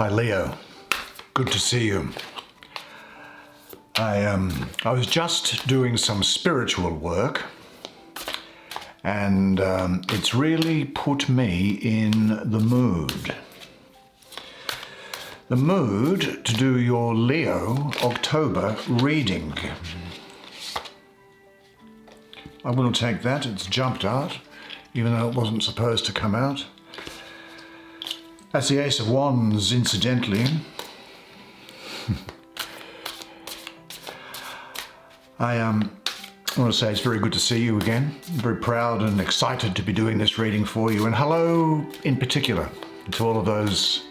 Hi Leo, good to see you. I was just doing some spiritual work and it's really put me in the mood. The mood to do your Leo October reading. I will take that, it's jumped out, even though it wasn't supposed to come out. That's the Ace of Wands, incidentally. I want to say it's very good to see you again. I'm very proud and excited to be doing this reading for you. And hello in particular to all of those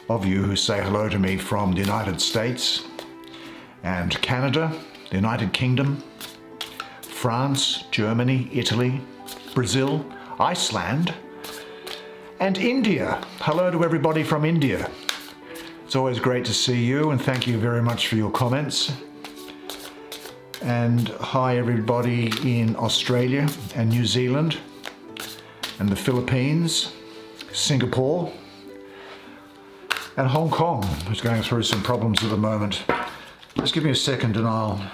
of you who say hello to me from the United States and Canada, the United Kingdom, France, Germany, Italy, Brazil, Iceland, and India. Hello to everybody from India. It's always great to see you and thank you very much for your comments. And hi everybody in Australia and New Zealand and the Philippines, Singapore and Hong Kong, who's going through some problems at the moment. Just give me a second and I'll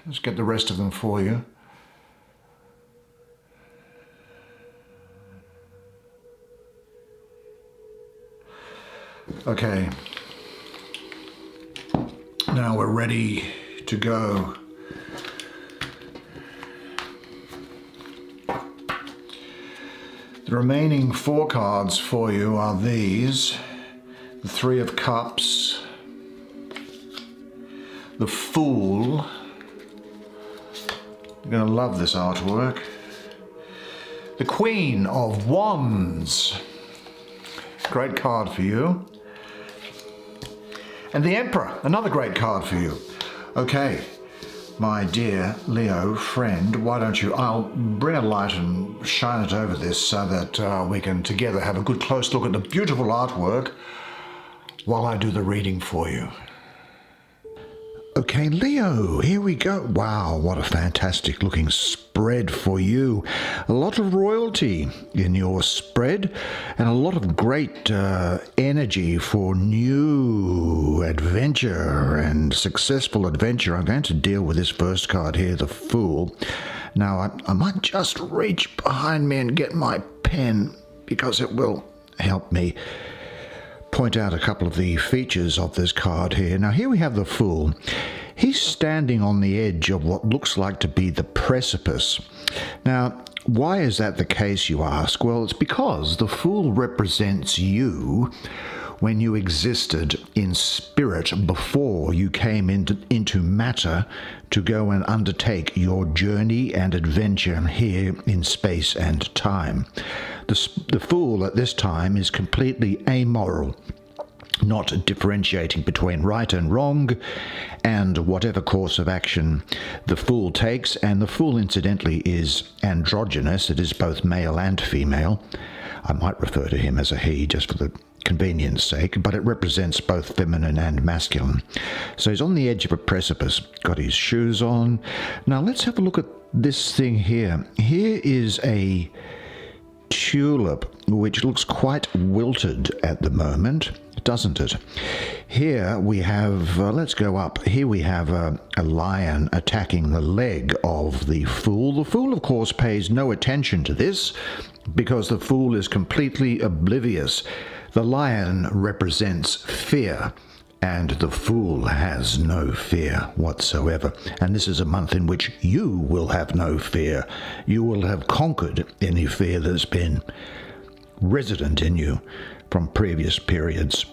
just get the rest of them for you. Okay, now we're ready to go. The remaining 4 cards for you are these: the Three of Cups, the Fool. You're going to love this artwork. The Queen of Wands. Great card for you. And the Emperor, another great card for you. Okay, my dear Leo friend, why don't you, I'll bring a light and shine it over this so that we can together have a good close look at the beautiful artwork while I do the reading for you. Okay, Leo, here we go. Wow, what a fantastic looking spread for you. A lot of royalty in your spread and a lot of great energy for new adventure and successful adventure. I'm going to deal with this first card here, the Fool. Now, I might just reach behind me and get my pen because it will help me point out a couple of the features of this card here. Now here we have the Fool. He's standing on the edge of what looks like to be the precipice. Now, why is that the case, you ask? Well, it's because the Fool represents you when you existed in spirit before you came into matter to go and undertake your journey and adventure here in space and time. The Fool at this time is completely amoral, not differentiating between right and wrong, and whatever course of action the Fool takes. And the Fool, incidentally, is androgynous. It is both male and female. I might refer to him as a he just for the convenience sake, but it represents both feminine and masculine. So he's on the edge of a precipice, got his shoes on. Now let's have a look at this thing here. Here is a tulip which looks quite wilted at the moment, doesn't it? Here we have, let's go up, here we have a lion attacking the leg of the Fool. The Fool, of course, pays no attention to this because the Fool is completely oblivious. The lion represents fear, and the Fool has no fear whatsoever. And this is a month in which you will have no fear. You will have conquered any fear that's been resident in you from previous periods.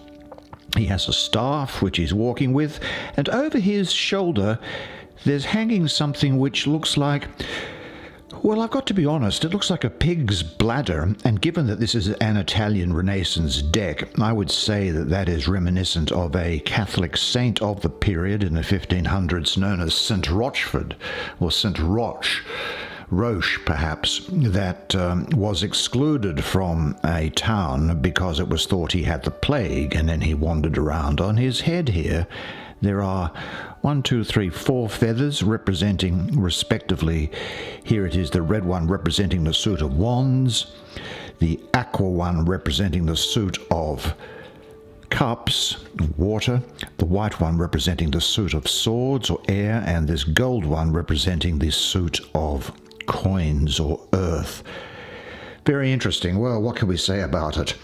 He has a staff which he's walking with, and over his shoulder there's hanging something which looks like, well, I've got to be honest, it looks like a pig's bladder, and given that this is an Italian Renaissance deck, I would say that that is reminiscent of a Catholic saint of the period in the 1500s known as St. Rochford, or St. Roche perhaps, that was excluded from a town because it was thought he had the plague, and then he wandered around. On his head here there are 4 feathers representing respectively, here it is the red one representing the suit of wands, the aqua one representing the suit of Cups, water, the white one representing the suit of swords or air, and this gold one representing the suit of coins or earth. Very interesting. Well, what can we say about it?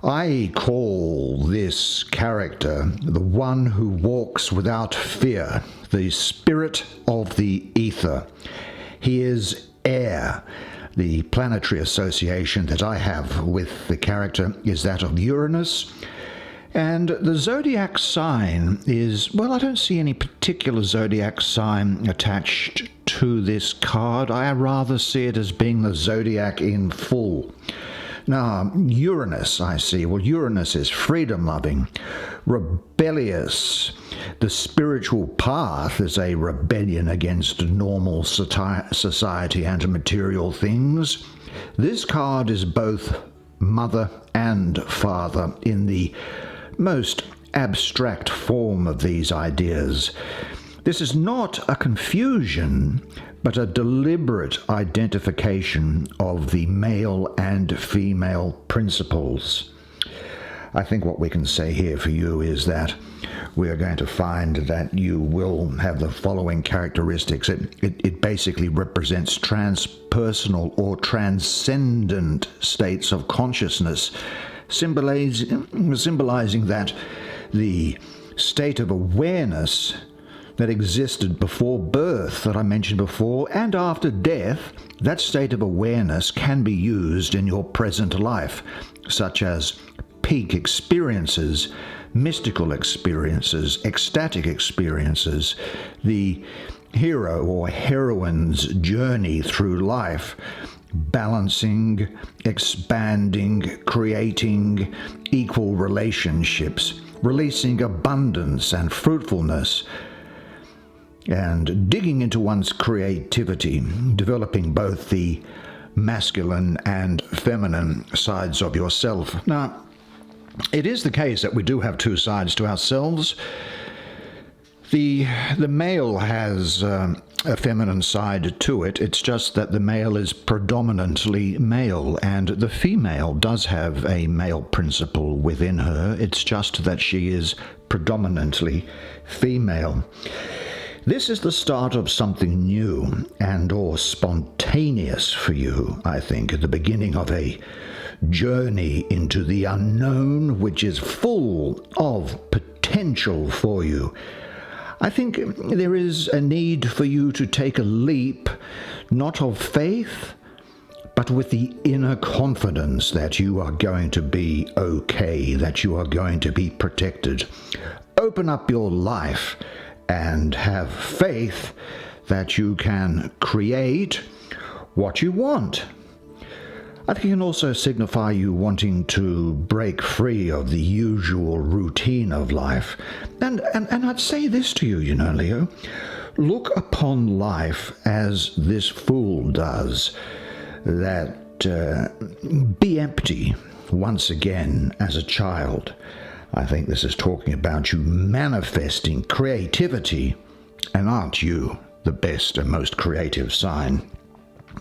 I call this character the one who walks without fear, the spirit of the ether. He is air. The planetary association that I have with the character is that of Uranus. And the zodiac sign is, well, I don't see any particular zodiac sign attached to this card. I rather see it as being the zodiac in full. Now, Uranus, I see. Well, Uranus is freedom-loving, rebellious. The spiritual path is a rebellion against normal society and material things. This card is both mother and father in the most abstract form of these ideas. This is not a confusion, but a deliberate identification of the male and female principles. I think what we can say here for you is that we are going to find that you will have the following characteristics. It basically represents transpersonal or transcendent states of consciousness, symbolizing that the state of awareness that existed before birth that I mentioned before and after death, that state of awareness can be used in your present life, such as peak experiences, mystical experiences, ecstatic experiences, the hero or heroine's journey through life, balancing, expanding, creating equal relationships, releasing abundance and fruitfulness, and digging into one's creativity, developing both the masculine and feminine sides of yourself. Now, it is the case that we do have two sides to ourselves. The male has a feminine side to it. It's just that the male is predominantly male, and the female does have a male principle within her. It's just that she is predominantly female. This is the start of something new and or spontaneous for you, I think, at the beginning of a journey into the unknown, which is full of potential for you. I think there is a need for you to take a leap, not of faith, but with the inner confidence that you are going to be okay, that you are going to be protected. Open up your life and have faith that you can create what you want. I think it can also signify you wanting to break free of the usual routine of life. And I'd say this to you, Leo. Look upon life as this fool does, that be empty once again as a child. I think this is talking about you manifesting creativity, and aren't you the best and most creative sign?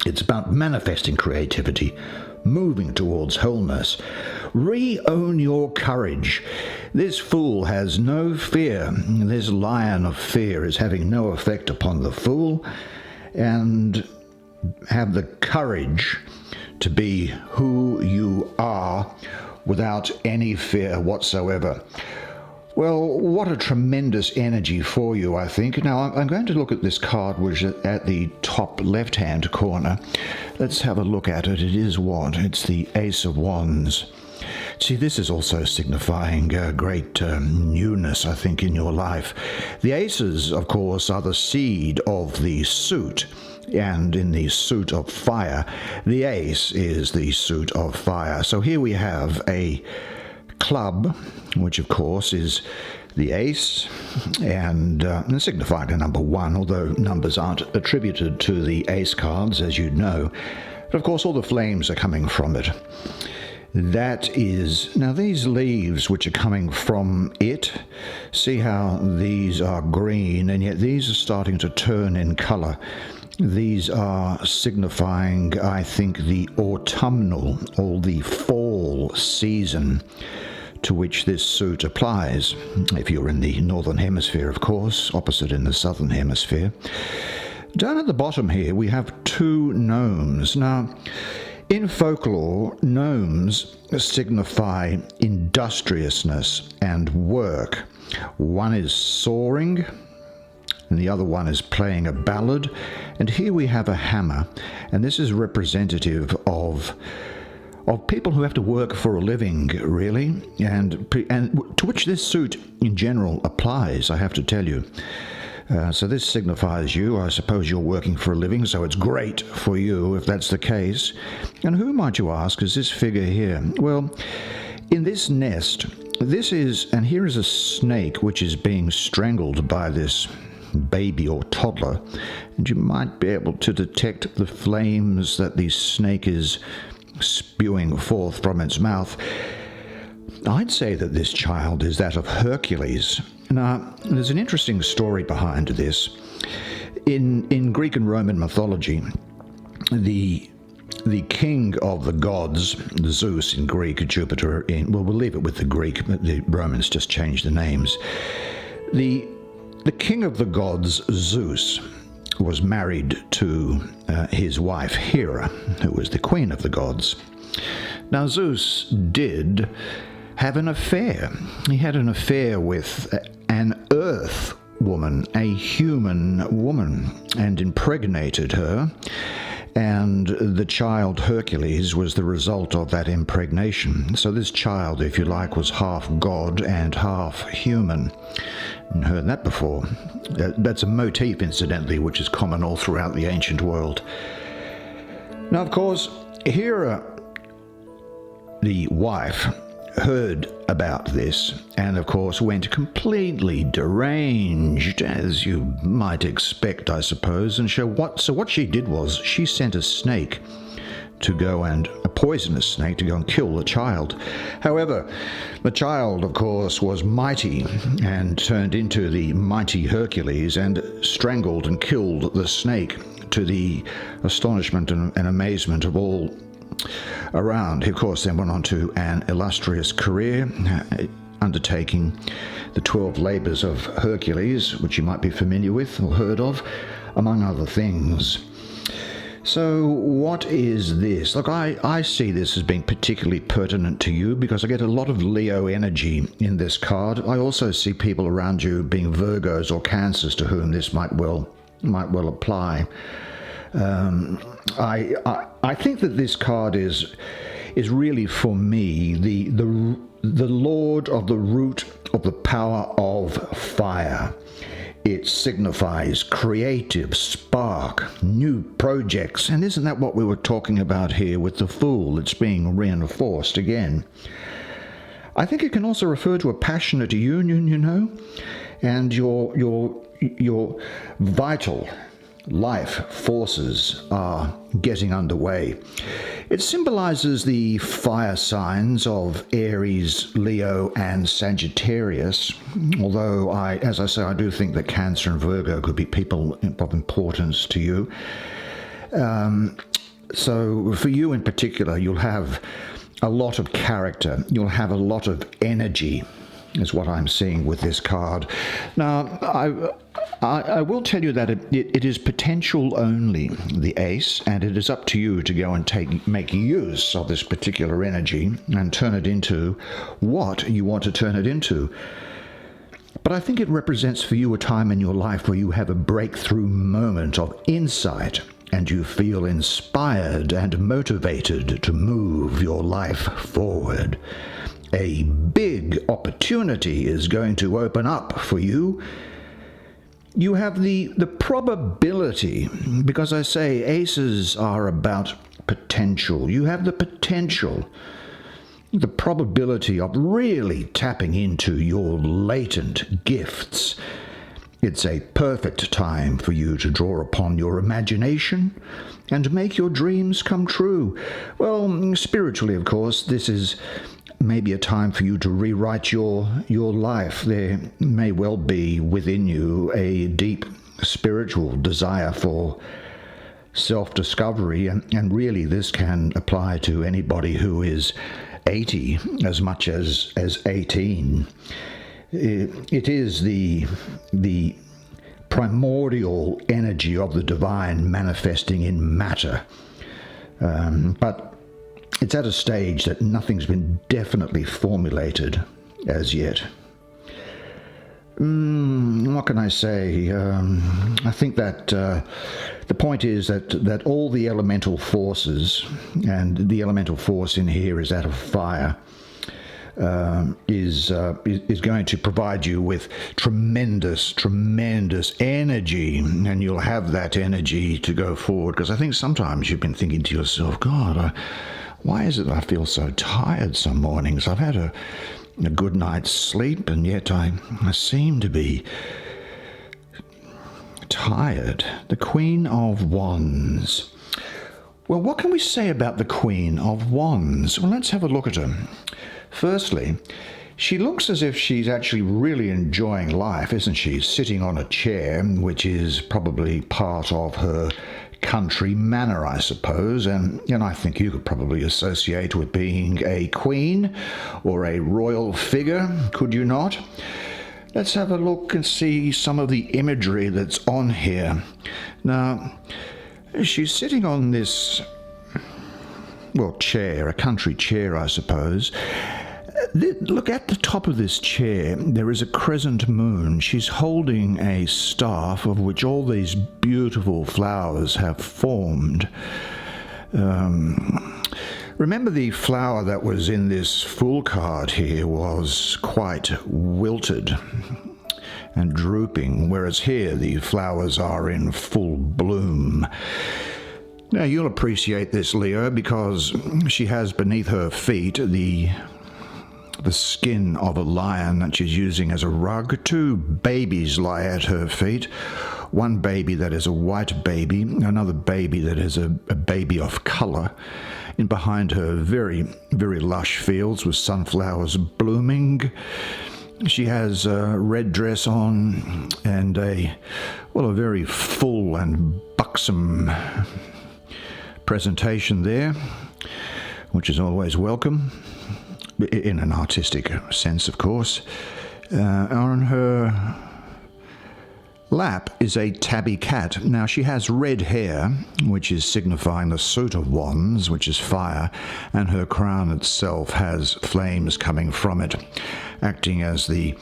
It's about manifesting creativity, moving towards wholeness. Re-own your courage. This fool has no fear. This lion of fear is having no effect upon the fool, and have the courage to be who you are without any fear whatsoever. Well, what a tremendous energy for you, I think. Now, I'm going to look at this card, which is at the top left-hand corner. Let's have a look at it. It is what? It's the Ace of Wands. See, this is also signifying great newness, I think, in your life. The aces, of course, are the seed of the suit, and in the suit of fire, the ace is the suit of fire. So here we have a club, which of course is the ace, and signifying a number 1, although numbers aren't attributed to the ace cards, as you know. But of course all the flames are coming from it. That is, now these leaves which are coming from it, see how these are green, and yet these are starting to turn in color. These are signifying, I think, the autumnal or the fall season. to which this suit applies. If you're in the northern hemisphere, of course, opposite in the southern hemisphere. Down at the bottom here, we have two gnomes. Now, in folklore, gnomes signify industriousness and work. One is soaring, and the other one is playing a ballad. And here we have a hammer, and this is representative of people who have to work for a living, really, and to which this suit in general applies, I have to tell you. So this signifies you. I suppose you're working for a living, so it's great for you if that's the case. And who, might you ask, is this figure here? Well, in this nest, and here is a snake which is being strangled by this baby or toddler, and you might be able to detect the flames that the snake is spewing forth from its mouth. I'd say that this child is that of Hercules. Now, there's an interesting story behind this. In Greek and Roman mythology, the king of the gods, Zeus in Greek, Jupiter in, well, we'll leave it with the Greek, but the Romans just changed the names. The king of the gods, Zeus, was married to his wife Hera, who was the queen of the gods. Now, Zeus did have an affair. He had an affair with an earth woman, a human woman, and impregnated her. And the child Hercules was the result of that impregnation. So this child, if you like, was half god and half human. I've heard that before. That's a motif, incidentally, which is common all throughout the ancient world. Now, of course, Hera, the wife, heard about this and, of course, went completely deranged, as you might expect, I suppose. And so what she did was she sent a snake to go and, a poisonous snake, to go and kill the child. However, the child, of course, was mighty and turned into the mighty Hercules and strangled and killed the snake, to the astonishment and amazement of all around. He, of course, then went on to an illustrious career, undertaking the 12 labors of Hercules, which you might be familiar with or heard of, among other things. So what is this? Look, I see this as being particularly pertinent to you because I get a lot of Leo energy in this card. I also see people around you being Virgos or Cancers to whom this might well apply. I think that this card is really, for me, the Lord of the root of the power of fire. It signifies creative spark, new projects, and isn't that what we were talking about here with the Fool? It's being reinforced again. I think it can also refer to a passionate union, you know, and your vital life forces are getting underway. It symbolizes the fire signs of Aries, Leo, and Sagittarius, although as I say, I do think that Cancer and Virgo could be people of importance to you. So for you in particular, you'll have a lot of character, you'll have a lot of energy, is what I'm seeing with this card. Now, I will tell you that it is potential only, the ace, and it is up to you to go and make use of this particular energy and turn it into what you want to turn it into. But I think it represents for you a time in your life where you have a breakthrough moment of insight and you feel inspired and motivated to move your life forward. A big opportunity is going to open up for you. You have the probability, because I say aces are about potential. You have the potential, the probability of really tapping into your latent gifts. It's a perfect time for you to draw upon your imagination and make your dreams come true. Well, spiritually, of course, this is maybe a time for you to rewrite your life. There may well be within you a deep spiritual desire for self-discovery, and really this can apply to anybody who is 80 as much as 18. It is the primordial energy of the divine manifesting in matter. But it's at a stage that nothing's been definitely formulated as yet. What can I say? I think that the point is that all the elemental forces, and the elemental force in here is that of fire, is going to provide you with tremendous energy, and you'll have that energy to go forward. Because I think sometimes you've been thinking to yourself, God, why is it I feel so tired some mornings? I've had a good night's sleep, and yet I seem to be tired. The Queen of Wands. Well, what can we say about the Queen of Wands? Well, let's have a look at her. Firstly, she looks as if she's actually really enjoying life, isn't she? Sitting on a chair, which is probably part of her country manner, I suppose, and I think you could probably associate with being a queen or a royal figure, could you not? Let's have a look and see some of the imagery that's on here. Now, she's sitting on this, chair, a country chair, I suppose. Look at the top of this chair. There is a crescent moon. She's holding a staff of which all these beautiful flowers have formed. Remember, the flower that was in this Fool card here was quite wilted and drooping, whereas here the flowers are in full bloom. Now, you'll appreciate this, Leo, because she has beneath her feet the skin of a lion that she's using as a rug. Two babies lie at her feet. One baby that is a white baby, another baby that is a baby of colour. And behind her, very, very lush fields with sunflowers blooming. She has a red dress on and a very full and buxom presentation there, which is always welcome. In an artistic sense, of course. On her lap is a tabby cat. Now, she has red hair, which is signifying the suit of wands, which is fire, and her crown itself has flames coming from it, acting as the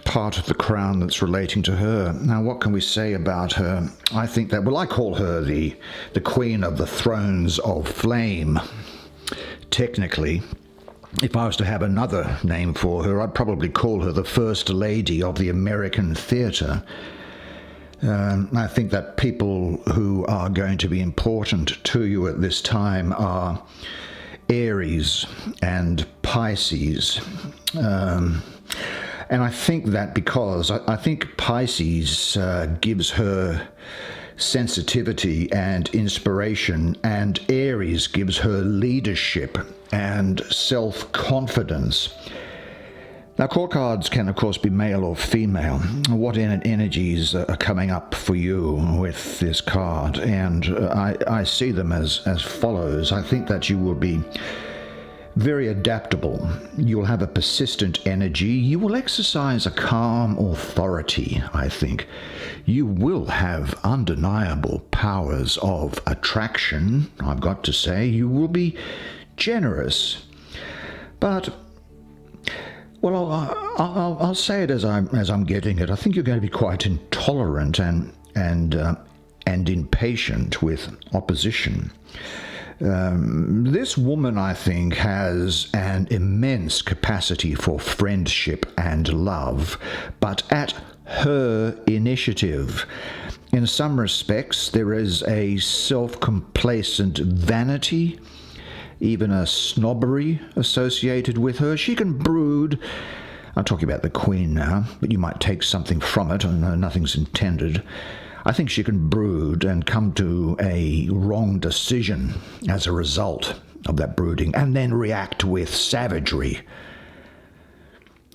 part of the crown that's relating to her. Now, what can we say about her? I think that, I call her the Queen of the Thrones of Flame. Technically, if I was to have another name for her, I'd probably call her the First Lady of the American theatre. I think that people who are going to be important to you at this time are Aries and Pisces. And I think that because I think Pisces gives her sensitivity and inspiration, and Aries gives her leadership and self-confidence. Now, court cards can, of course, be male or female. What energies are coming up for you with this card? And I see them as follows. I think that you will be very adaptable. You'll have a persistent energy. You will exercise a calm authority, I think. You will have undeniable powers of attraction, I've got to say. You will be generous. But, I'll say it as I'm getting it. I think you're going to be quite intolerant and impatient with opposition. This woman, I think, has an immense capacity for friendship and love, but at her initiative. In some respects, there is a self-complacent vanity, even a snobbery associated with her. She can brood. I'm talking about the Queen now, but you might take something from it, and nothing's intended. I think she can brood and come to a wrong decision as a result of that brooding, and then react with savagery.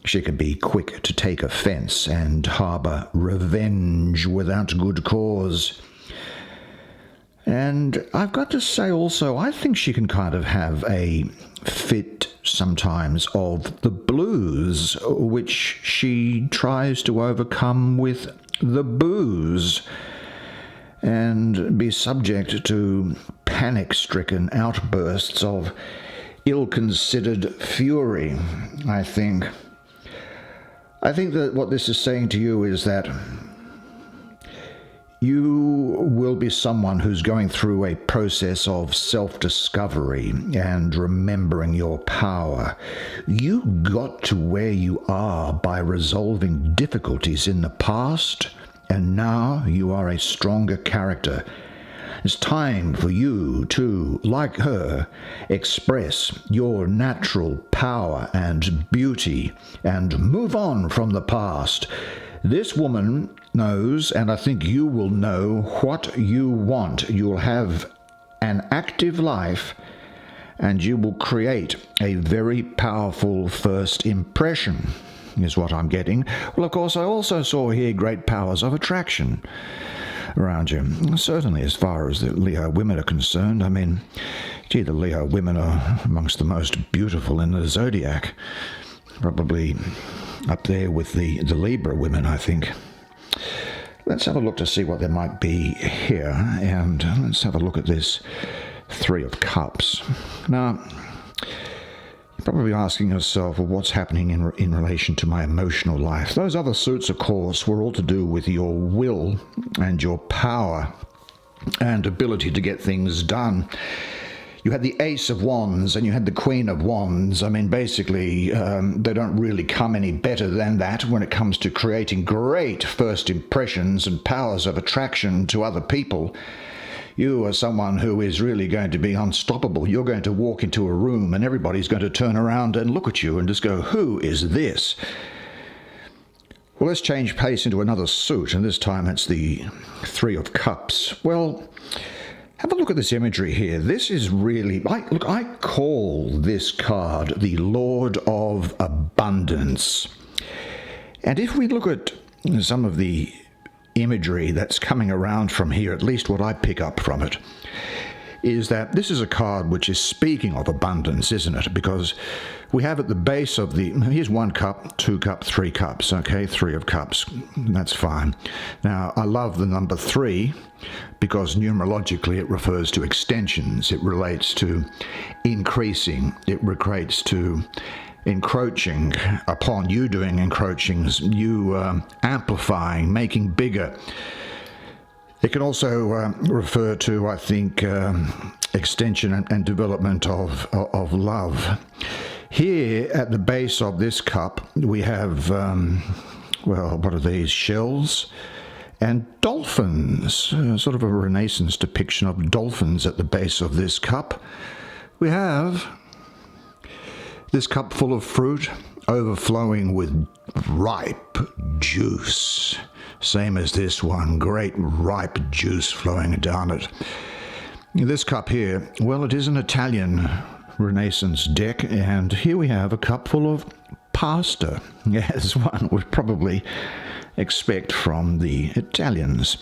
She can be quick to take offence and harbour revenge without good cause. And I've got to say also, I think she can kind of have a fit sometimes of the blues, which she tries to overcome with the booze, and be subject to panic-stricken outbursts of ill-considered fury, I think. I think that what this is saying to you is that you will be someone who's going through a process of self-discovery and remembering your power. You got to where you are by resolving difficulties in the past, and now you are a stronger character. It's time for you to, like her, express your natural power and beauty and move on from the past. This woman knows, and I think you will know, what you want. You'll have an active life, and you will create a very powerful first impression, is what I'm getting. Well, of course, I also saw here great powers of attraction around you. Certainly, as far as the Leo women are concerned, I mean, gee, the Leo women are amongst the most beautiful in the zodiac. Probably up there with the Libra women, I think. Let's have a look to see what there might be here, and let's have a look at this Three of Cups. Now, you're probably asking yourself, well, what's happening in relation to my emotional life? Those other suits, of course, were all to do with your will and your power and ability to get things done. You had the Ace of Wands and you had the Queen of Wands. I mean, basically, they don't really come any better than that when it comes to creating great first impressions and powers of attraction to other people. You are someone who is really going to be unstoppable. You're going to walk into a room and everybody's going to turn around and look at you and just go, who is this? Well, let's change pace into another suit, and this time it's the Three of Cups. Well, have a look at this imagery here. This is really, I call this card the Lord of Abundance. And if we look at some of the imagery that's coming around from here, at least what I pick up from it, is that this is a card which is speaking of abundance, isn't it? Because we have at the base of the, here's 1 cup, 2 cups, 3 cups, okay, 3 of cups, that's fine. Now, I love the number 3 because numerologically it refers to extensions. It relates to increasing. It relates to encroaching upon, you doing encroachings, you amplifying, making bigger. It can also refer to, I think, extension and development of love. Here at the base of this cup, we have, well, what are these? Shells and dolphins, sort of a Renaissance depiction of dolphins at the base of this cup. We have this cup full of fruit, overflowing with ripe juice. Same as this one, great ripe juice flowing down it. This cup here, well, it is an Italian Renaissance deck, and here we have a cup full of pasta, as one would probably expect from the Italians.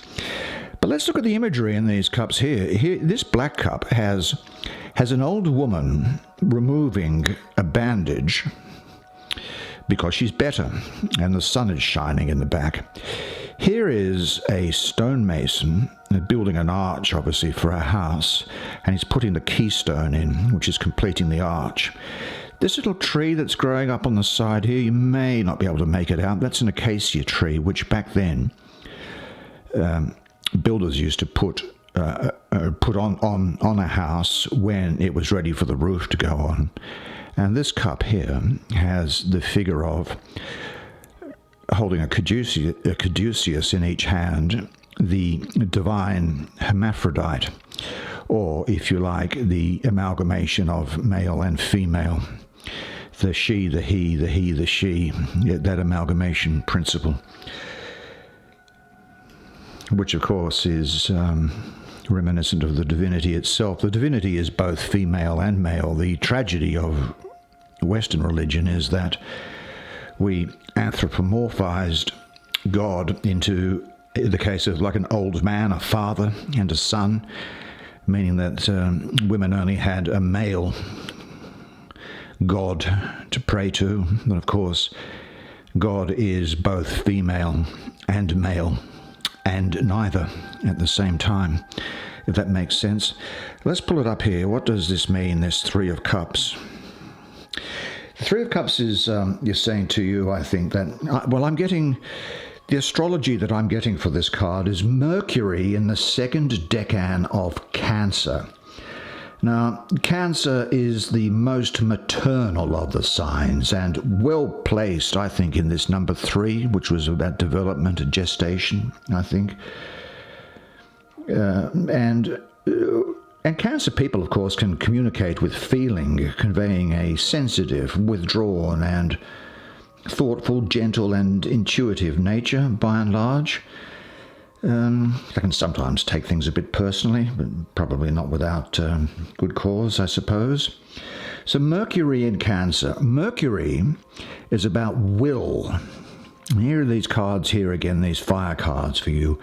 But let's look at the imagery in these cups here. Here, this black cup has an old woman removing a bandage because she's better, and the sun is shining in the back. Here is a stonemason building an arch, obviously, for a house, and he's putting the keystone in, which is completing the arch. This little tree that's growing up on the side here, you may not be able to make it out. That's an acacia tree, which back then builders used to put on a house when it was ready for the roof to go on. And this cup here has the figure of holding a caduceus in each hand, the divine hermaphrodite, or, if you like, the amalgamation of male and female, the she, the he, the she, that amalgamation principle, which, of course, is reminiscent of the divinity itself. The divinity is both female and male. The tragedy of Western religion is that we anthropomorphized God into the case of like an old man, a father and a son, meaning that women only had a male god to pray to. But of course, God is both female and male, and neither at the same time, if that makes sense. Let's pull it up here. What does this mean, this Three of Cups? The Three of Cups is saying to you, I think, that, well, I'm getting, the astrology that I'm getting for this card is Mercury in the second decan of Cancer. Now, Cancer is the most maternal of the signs and well placed, I think, in this number 3, which was about development and gestation, I think. And Cancer people, of course, can communicate with feeling, conveying a sensitive, withdrawn, and thoughtful, gentle, and intuitive nature, by and large. I can sometimes take things a bit personally, but probably not without good cause, I suppose. So Mercury in Cancer. Mercury is about will. And here are these cards here again, these fire cards for you.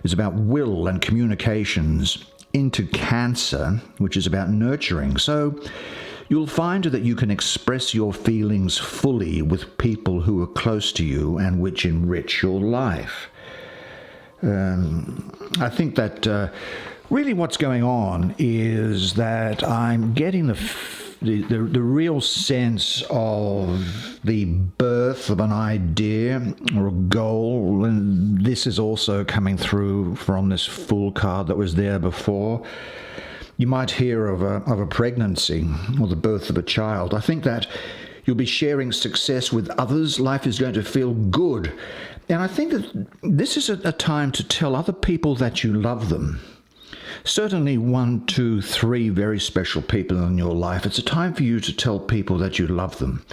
It's about will and communications into Cancer, which is about nurturing. So you'll find that you can express your feelings fully with people who are close to you and which enrich your life. I think that really what's going on is that I'm getting the real sense of the birth of an idea or a goal, and this is also coming through from this Fool card that was there before. You might hear of a pregnancy or the birth of a child. I think that you'll be sharing success with others. Life is going to feel good. And I think that this is a time to tell other people that you love them. Certainly 1, 2, 3 very special people in your life. It's a time for you to tell people that you love them.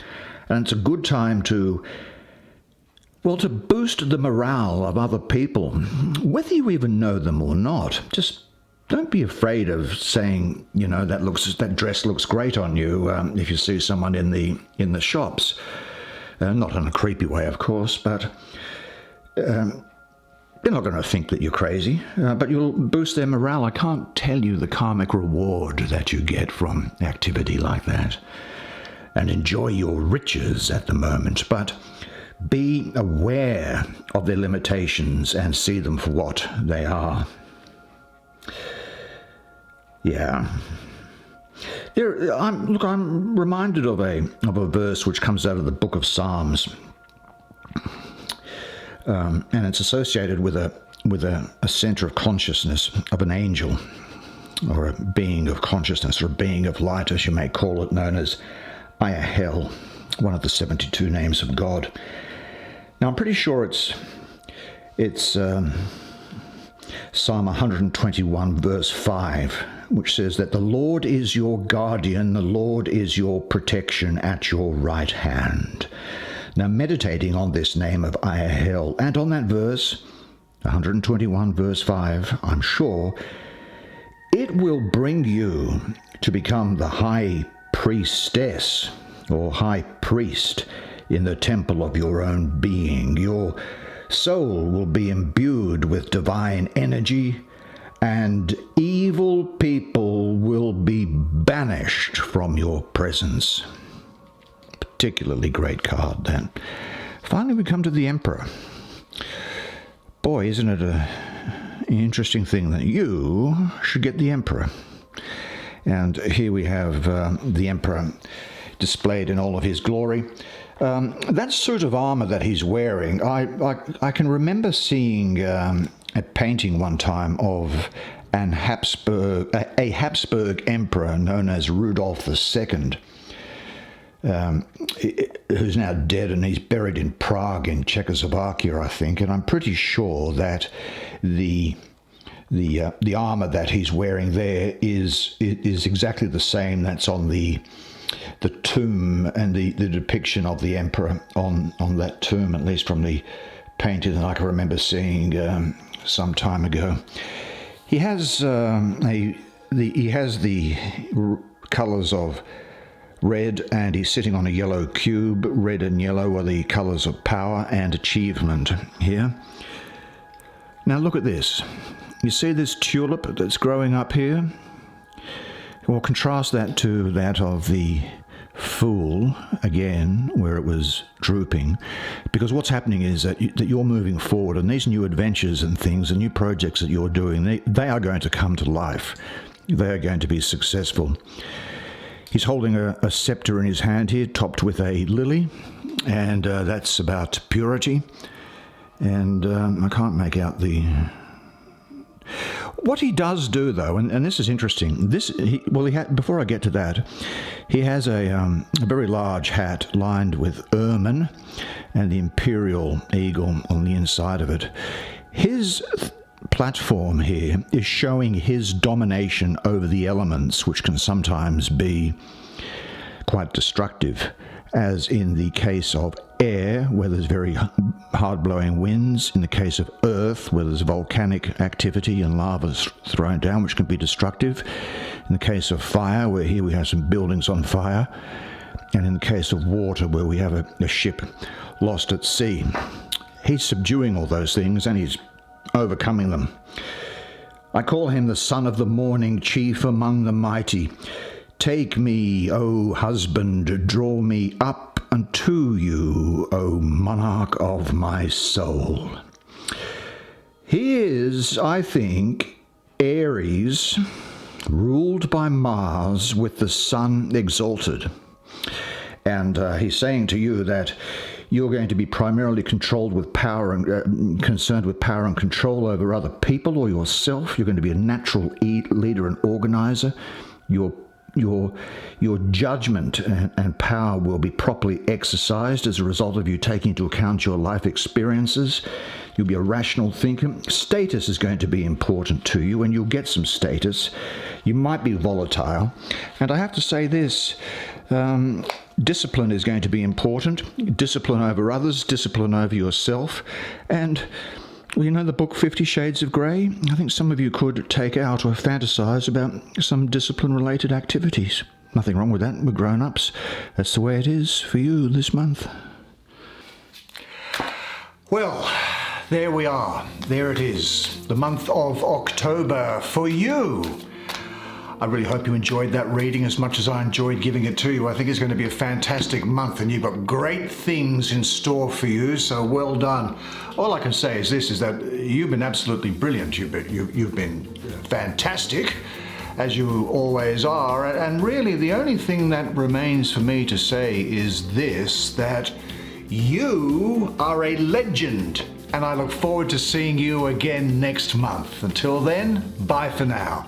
And it's a good time to boost the morale of other people, whether you even know them or not. Just don't be afraid of saying, that dress looks great on you if you see someone in the shops. Not in a creepy way, of course, but they're not going to think that you're crazy, but you'll boost their morale. I can't tell you the karmic reward that you get from activity like that. And enjoy your riches at the moment, but be aware of their limitations and see them for what they are. Yeah. I'm reminded of a verse which comes out of the book of Psalms. And it's associated with a center of consciousness of an angel, or a being of consciousness, or a being of light, as you may call it, known as hThe, one of the 72 names of God. Now, I'm pretty sure it's Psalm 121, verse 5, which says that the Lord is your guardian, the Lord is your protection at your right hand. Now, meditating on this name of hThe and on that verse, 121 verse 5, I'm sure it will bring you to become the high priestess or high priest in the temple of your own being. Your soul will be imbued with divine energy, and evil people will be banished from your presence. Particularly great card, then. Finally, we come to the Emperor. Boy, isn't it an interesting thing that you should get the Emperor. And here we have the Emperor displayed in all of his glory. That suit of armor that he's wearing, I can remember seeing a painting one time of a Habsburg emperor known as Rudolph II. Who's now dead, and he's buried in Prague in Czechoslovakia, I think. And I'm pretty sure that the armor that he's wearing there is exactly the same that's on the tomb and the depiction of the emperor on that tomb, at least from the painting that I can remember seeing some time ago. He has the colors of red, and he's sitting on a yellow cube. Red and yellow are the colors of power and achievement here. Now look at this. You see this tulip that's growing up here? Well, contrast that to that of the Fool, again, where it was drooping, because what's happening is that you're moving forward, and these new adventures and things and new projects that you're doing, they are going to come to life. They are going to be successful. He's holding a scepter in his hand here, topped with a lily, and that's about purity. And I can't make out the... What he does do, though, and this is interesting. Before I get to that, he has a very large hat lined with ermine and the imperial eagle on the inside of it. His platform here is showing his domination over the elements, which can sometimes be quite destructive, as in the case of air, where there's very hard-blowing winds, in the case of earth, where there's volcanic activity and lava thrown down, which can be destructive, in the case of fire, where here we have some buildings on fire, and in the case of water, where we have a ship lost at sea. He's subduing all those things, and he's overcoming them. I call him the son of the morning, chief among the mighty. Take me, O husband, draw me up unto you, O monarch of my soul. He is, I think, Aries, ruled by Mars, with the sun exalted. And he's saying to you that you're going to be primarily controlled with power and concerned with power and control over other people or yourself. You're going to be a natural leader and organizer. Your judgment and power will be properly exercised as a result of you taking into account your life experiences. You'll be a rational thinker. Status is going to be important to you, and you'll get some status. You might be volatile. And I have to say this, discipline is going to be important. Discipline over others, discipline over yourself. And well, you know the book 50 Shades of Grey? I think some of you could take out or fantasize about some discipline-related activities. Nothing wrong with that. We're grown-ups. That's the way it is for you this month. Well, there we are. There it is. The month of October for you. I really hope you enjoyed that reading as much as I enjoyed giving it to you. I think it's going to be a fantastic month, and you've got great things in store for you, so well done. All I can say is this, is that you've been absolutely brilliant. You've been fantastic, as you always are, and really the only thing that remains for me to say is this, that you are a legend, and I look forward to seeing you again next month. Until then, bye for now.